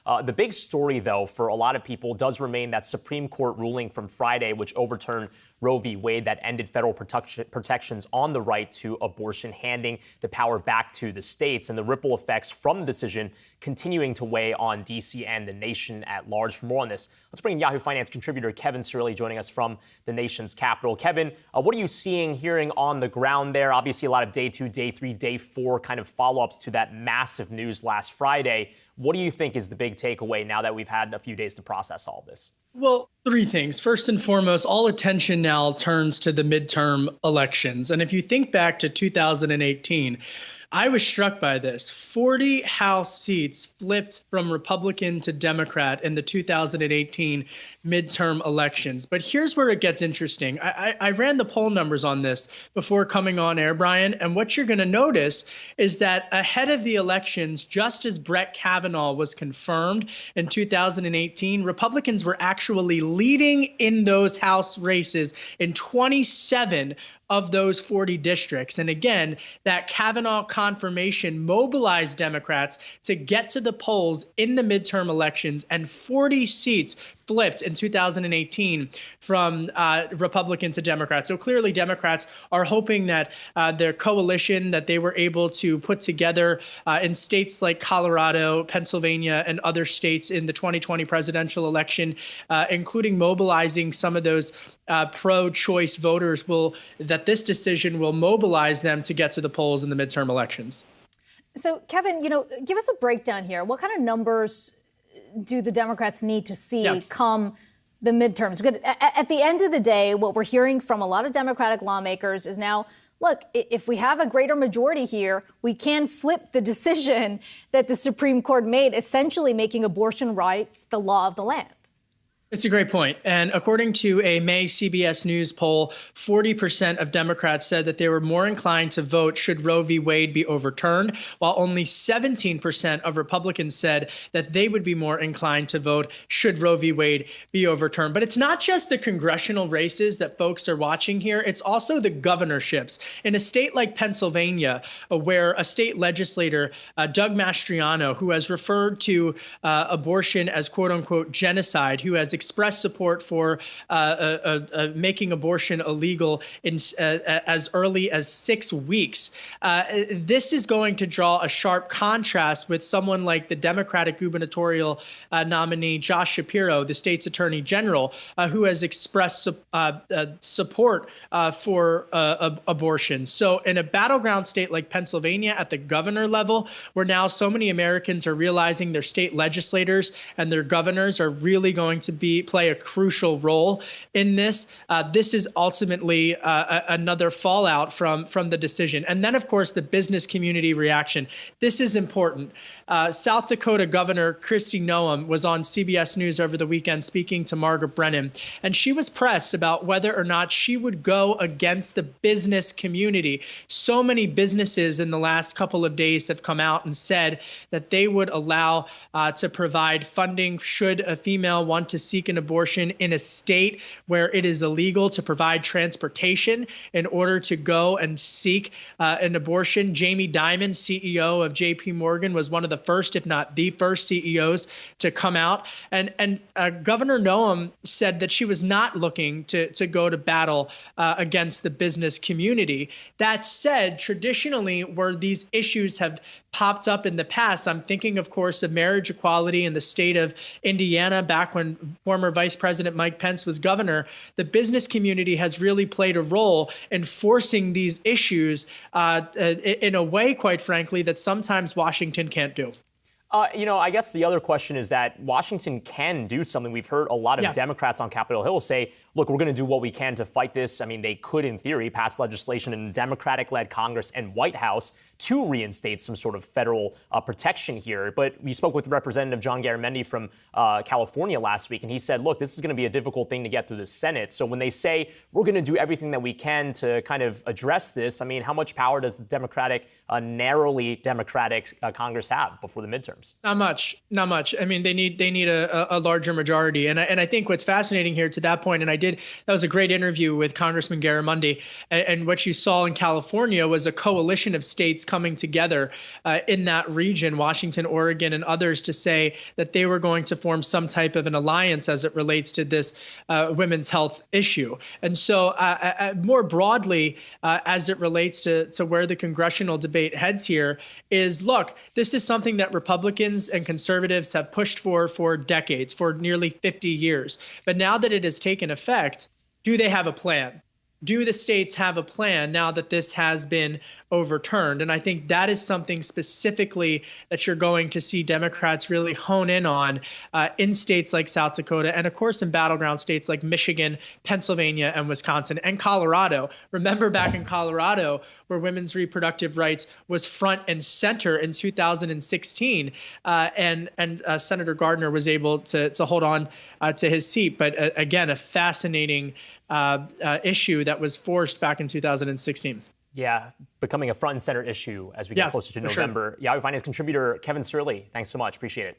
The big story, though, for a lot of people does remain that Supreme Court ruling from Friday, which overturned Roe v. Wade, that ended federal protections on the right to abortion, handing the power back to the states, and the ripple effects from the decision continuing to weigh on D.C. and the nation at large. For more on this, let's bring Yahoo Finance contributor Kevin Cirilli joining us from the nation's capital. Kevin, what are you seeing, hearing on the ground there? Obviously, a lot of day 2, day 3, day 4 kind of follow-ups to that massive news last Friday. What do you think is the big takeaway now that we've had a few days to process all of this? Well, three things. First and foremost, all attention now turns to the midterm elections. And if you think back to 2018, I was struck by this. 40 House seats flipped from Republican to Democrat in the 2018 midterm elections. But here's where it gets interesting. I ran the poll numbers on this before coming on air, Brian, and what you're going to notice is that ahead of the elections, just as Brett Kavanaugh was confirmed in 2018, Republicans were actually leading in those House races in 27 of those 40 districts. And again, that Kavanaugh confirmation mobilized Democrats to get to the polls in the midterm elections, and 40 seats flipped in 2018 from Republican to Democrat. So clearly Democrats are hoping that their coalition that they were able to put together in states like Colorado, Pennsylvania, and other states in the 2020 presidential election, including mobilizing some of those pro-choice voters, that this decision will mobilize them to get to the polls in the midterm elections. So, Kevin, give us a breakdown here. What kind of numbers do the Democrats need to see come the midterms? Because at the end of the day, what we're hearing from a lot of Democratic lawmakers is now, look, if we have a greater majority here, we can flip the decision that the Supreme Court made, essentially making abortion rights the law of the land. It's a great point. And according to a May CBS News poll, 40% of Democrats said that they were more inclined to vote should Roe v. Wade be overturned, while only 17% of Republicans said that they would be more inclined to vote should Roe v. Wade be overturned. But it's not just the congressional races that folks are watching here. It's also the governorships. In a state like Pennsylvania, where a state legislator, Doug Mastriano, who has referred to abortion as quote unquote genocide, who has expressed support for making abortion illegal as early as 6 weeks. This is going to draw a sharp contrast with someone like the Democratic gubernatorial nominee, Josh Shapiro, the state's attorney general, who has expressed support for abortion. So in a battleground state like Pennsylvania at the governor level, where now so many Americans are realizing their state legislators and their governors are really going to play a crucial role in this. This is ultimately another fallout from the decision. And then, of course, the business community reaction. This is important. South Dakota Governor Kristi Noem was on CBS News over the weekend speaking to Margaret Brennan, and she was pressed about whether or not she would go against the business community. So many businesses in the last couple of days have come out and said that they would allow to provide funding should a female want to seek an abortion in a state where it is illegal to provide transportation in order to go and seek an abortion. Jamie Dimon, CEO of JP Morgan, was one of the first, if not the first CEOs to come out. And Governor Noem said that she was not looking to go to battle against the business community. That said, traditionally, where these issues have popped up in the past, I'm thinking, of course, of marriage equality in the state of Indiana back when former Vice President Mike Pence was governor. The business community has really played a role in forcing these issues in a way, quite frankly, that sometimes Washington can't do. I guess the other question is that Washington can do something. We've heard a lot of Democrats on Capitol Hill say, look, we're going to do what we can to fight this. I mean, they could, in theory, pass legislation in a Democratic-led Congress and White House to reinstate some sort of federal protection here. But we spoke with Representative John Garamendi from California last week, and he said, look, this is going to be a difficult thing to get through the Senate. So when they say we're going to do everything that we can to kind of address this, I mean, how much power does the narrowly Democratic Congress have before the midterms? Not much. I mean, they need a larger majority. And I think what's fascinating here to that point, and that was a great interview with Congressman Garamendi, and what you saw in California was a coalition of states states coming together in that region, Washington, Oregon, and others, to say that they were going to form some type of an alliance as it relates to this women's health issue. And so more broadly, as it relates to where the congressional debate heads here, is, look, this is something that Republicans and conservatives have pushed for decades, for nearly 50 years. But now that it has taken effect, do they have a plan? Do the states have a plan now that this has been overturned? And I think that is something specifically that you're going to see Democrats really hone in on in states like South Dakota, and of course in battleground states like Michigan, Pennsylvania, and Wisconsin, and Colorado. Remember back in Colorado, where women's reproductive rights was front and center in 2016, and Senator Gardner was able to hold on to his seat. But again, a fascinating issue that was forced back in 2016. Yeah, becoming a front and center issue as we get closer to November. Sure. Yahoo Finance contributor Kevin Cirilli, thanks so much. Appreciate it.